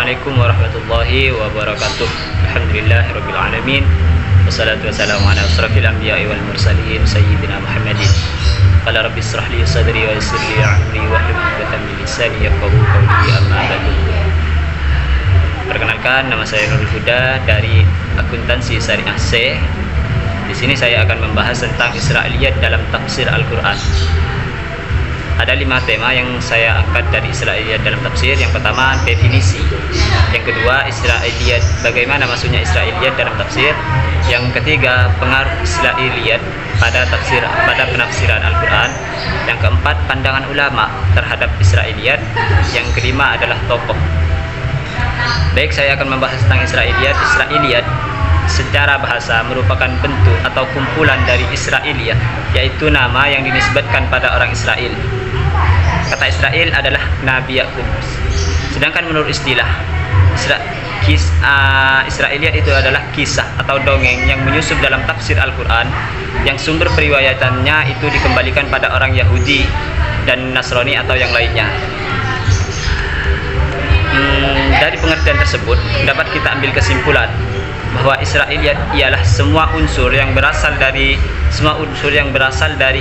Assalamualaikum warahmatullahi wabarakatuh. Alhamdulillahirabbil alamin. Wassalatu wassalamu ala asrofil anbiya'i wal mursalin sayyidina Muhammadin. Qala rabbi israh li sadri wa yassir li amri wahlul 'uqdatam min lisani yafqahu qawli, amma ba'du. Perkenalkan, nama saya Nurul Huda dari Akuntansi Syariah C. Di sini saya akan membahas tentang Israiliyat dalam tafsir Al-Qur'an. Ada 5 tema yang saya angkat dari Israiliyat dalam tafsir. Yang pertama, definisi. Yang kedua, Israiliyat, bagaimana maksudnya Israiliyat dalam tafsir. Yang ketiga, pengaruh Israiliyat pada penafsiran Al-Quran. Yang keempat, pandangan ulama terhadap Israiliyat. Yang kelima adalah tokoh. Baik, saya akan membahas tentang Israiliyat. Israiliyat secara bahasa merupakan bentuk atau kumpulan dari Israiliyah, yaitu nama yang dinisbatkan pada orang Israel. Kata Israel adalah Nabi Yakub. Sedangkan menurut istilah Israiliyat itu adalah kisah atau dongeng yang menyusup dalam tafsir Al-Quran, yang sumber periwayatannya itu dikembalikan pada orang Yahudi dan Nasrani atau yang lainnya. Dari pengertian tersebut dapat kita ambil kesimpulan bahwa Israiliyat ialah semua unsur yang berasal dari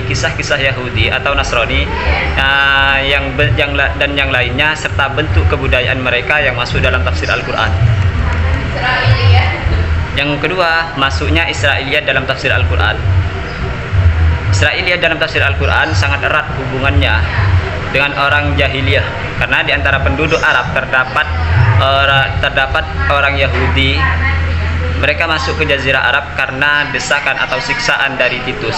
kisah-kisah Yahudi atau Nasrani dan yang lainnya, serta bentuk kebudayaan mereka yang masuk dalam tafsir Al-Quran. Yang kedua, masuknya Israiliyat dalam tafsir Al-Quran. Israiliyat dalam tafsir Al-Quran sangat erat hubungannya dengan orang jahiliyah, karena di antara penduduk Arab terdapat orang Yahudi. Mereka masuk ke Jazirah Arab karena desakan atau siksaan dari Titus.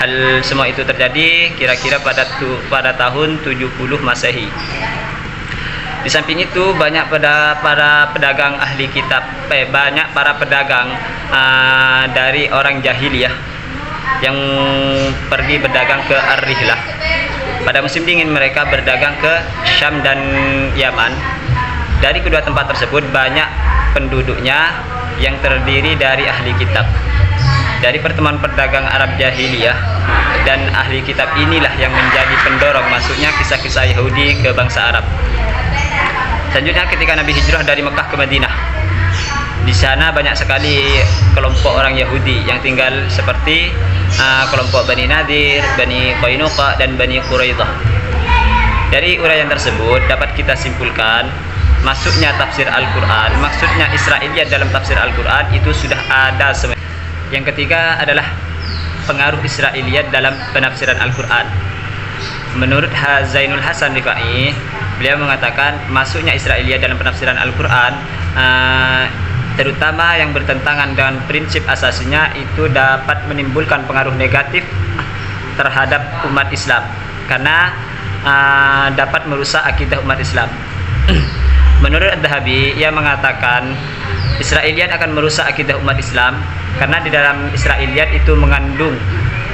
Hal semua itu terjadi kira-kira pada tahun 70 Masehi. Di samping itu, banyak para pedagang ahli kitab, banyak para pedagang dari orang jahiliyah yang pergi berdagang ke Ar-Rihlah. Pada musim dingin mereka berdagang ke Syam dan Yaman. Dari kedua tempat tersebut banyak penduduknya yang terdiri dari ahli kitab. Dari pertemuan pedagang Arab jahiliyah dan ahli kitab inilah yang menjadi pendorong masuknya kisah-kisah Yahudi ke bangsa Arab. Selanjutnya, ketika Nabi hijrah dari Mekah ke Madinah, di sana banyak sekali kelompok orang Yahudi yang tinggal, seperti kelompok Bani Nadir, Bani Qainuqa, dan Bani Quraidah. Dari uraian tersebut dapat kita simpulkan maksudnya tafsir Al-Quran, maksudnya Israiliyat dalam tafsir Al-Quran itu sudah ada. Yang ketiga adalah pengaruh Israiliyat dalam penafsiran Al-Quran. Menurut Zainul Hasan Rifai, beliau mengatakan masuknya Israiliyat dalam penafsiran Al-Quran, terutama yang bertentangan dengan prinsip asasinya, itu dapat menimbulkan pengaruh negatif terhadap umat Islam, karena dapat merusak akidah umat Islam. Menurut Ad-Dhahabi, ia mengatakan Israiliyat akan merusak akidah umat Islam karena di dalam Israiliyat itu mengandung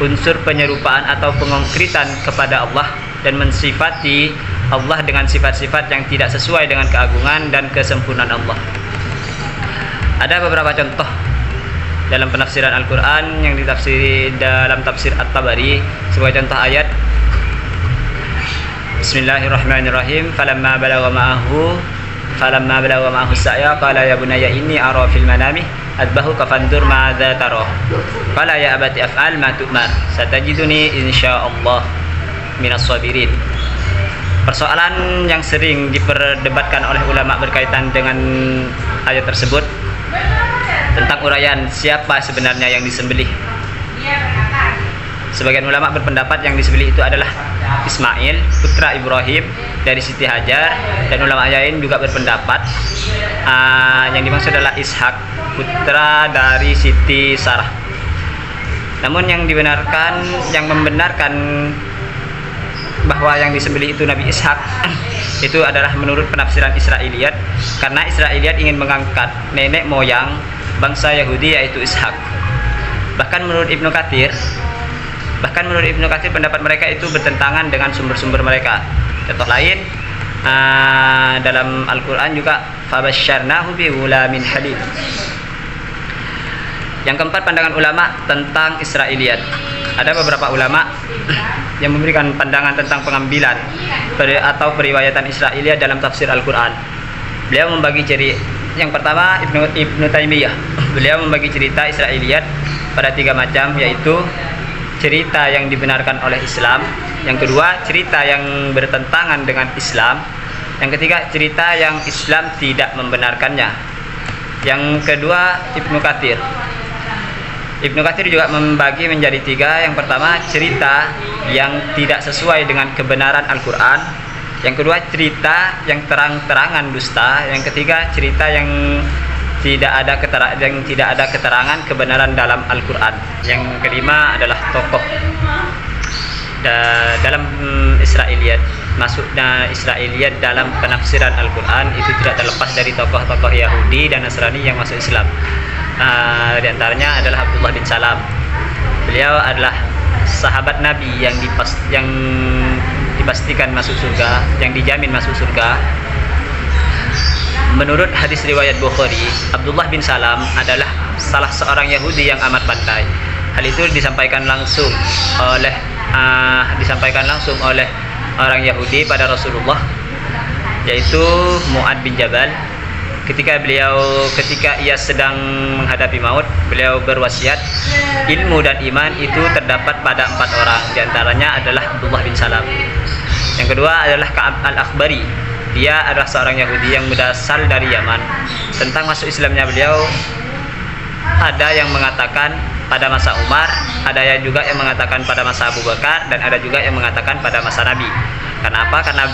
unsur penyerupaan atau pengongkritan kepada Allah dan mensifati Allah dengan sifat-sifat yang tidak sesuai dengan keagungan dan kesempurnaan Allah. Ada beberapa contoh dalam penafsiran Al-Quran yang ditafsiri dalam tafsir At-Tabari. Sebagai contoh ayat, Bismillahirrahmanirrahim. Falamma balagha ma'ahu sa'ya qala ya bunayya inni ara fil manami adbahuka fandur ma'adza tara qala ya abati af'al ma tu'mar satajiduni insyaallah minas sabirin. Persoalan yang sering diperdebatkan oleh ulama berkaitan dengan ayat tersebut tentang uraian siapa sebenarnya yang disembelih. Sebagian ulama berpendapat yang disembelih itu adalah Ismail, putra Ibrahim dari Siti Hajar, dan ulama lain juga berpendapat yang dimaksud adalah Ishak, putra dari Siti Sarah. Namun yang membenarkan bahwa yang disembelih itu Nabi Ishak itu adalah menurut penafsiran Israiliyat, karena Israiliyat ingin mengangkat nenek moyang bangsa Yahudi, yaitu Ishak. Bahkan menurut Ibnu Katsir pendapat mereka itu bertentangan dengan sumber-sumber mereka. Contoh lain dalam Al-Quran juga, fabasyarnahu bighulamin halim. Yang keempat, pandangan ulama tentang Israiliyat. Ada beberapa ulama yang memberikan pandangan tentang pengambilan atau periwayatan Israiliyat dalam tafsir Al-Quran. Beliau membagi cerita. Yang pertama Ibnu Taimiyah. Beliau membagi cerita Israiliyat pada 3 macam, yaitu cerita yang dibenarkan oleh Islam. Yang kedua, cerita yang bertentangan dengan Islam. Yang ketiga, cerita yang Islam tidak membenarkannya. Yang kedua, Ibnu Katsir. Ibnu Katsir juga membagi menjadi 3. Yang pertama, cerita yang tidak sesuai dengan kebenaran Al-Quran. Yang kedua, cerita yang terang-terangan dusta. Yang ketiga, cerita yang tidak ada keterangan kebenaran dalam Al-Quran. Yang kelima adalah tokoh dalam Israiliyat. Masuknya Israiliyat dalam penafsiran Al-Quran itu tidak terlepas dari tokoh-tokoh Yahudi dan Nasrani yang masuk Islam. Di antaranya adalah Abdullah bin Salam. Beliau adalah sahabat Nabi yang dipastikan masuk surga, yang dijamin masuk surga. Menurut hadis riwayat Bukhari, Abdullah bin Salam adalah salah seorang Yahudi yang amat pandai. Hal itu disampaikan langsung oleh orang Yahudi pada Rasulullah, yaitu Mu'ad bin Jabal. Ketika ia sedang menghadapi maut, beliau berwasiat, ilmu dan iman itu terdapat pada 4 orang. Di antaranya adalah Abdullah bin Salam. Yang kedua adalah Ka'ab al-Akhbari. Dia adalah seorang Yahudi yang berasal dari Yaman. Tentang masuk Islamnya beliau, ada yang mengatakan pada masa Umar, ada juga yang mengatakan pada masa Abu Bakar, dan ada juga yang mengatakan pada masa Nabi. Kenapa? Karena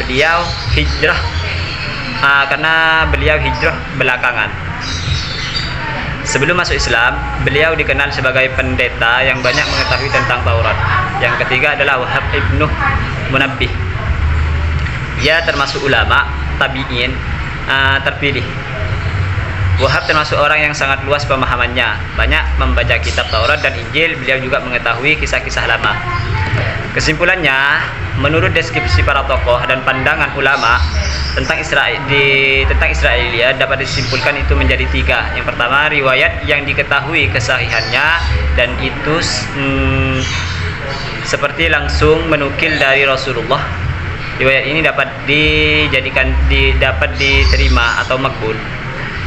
beliau hijrah belakangan. Sebelum masuk Islam, beliau dikenal sebagai pendeta yang banyak mengetahui tentang Taurat. Yang ketiga adalah Wahab ibnu Munabbih. Dia termasuk ulama tabi'in terpilih. Wahab termasuk orang yang sangat luas pemahamannya, banyak membaca kitab Taurat dan Injil. Beliau juga mengetahui kisah-kisah lama. Kesimpulannya, menurut deskripsi para tokoh dan pandangan ulama tentang Israiliyat dapat disimpulkan itu menjadi 3. Yang pertama, riwayat yang diketahui kesahihannya dan itu seperti langsung menukil dari Rasulullah. Riwayat ini dapat diterima atau makbul.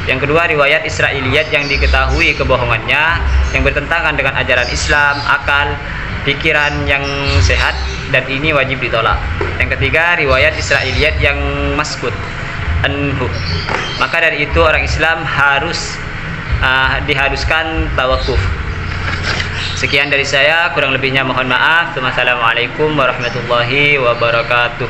Yang kedua, riwayat Israiliyat yang diketahui kebohongannya, yang bertentangan dengan ajaran Islam, akal, pikiran yang sehat, dan ini wajib ditolak. Yang ketiga, riwayat Israiliyat yang maskut anhu. Maka dari itu orang Islam harus diharuskan tawakuf. Sekian dari saya, kurang lebihnya mohon maaf. Wassalamualaikum warahmatullahi wabarakatuh.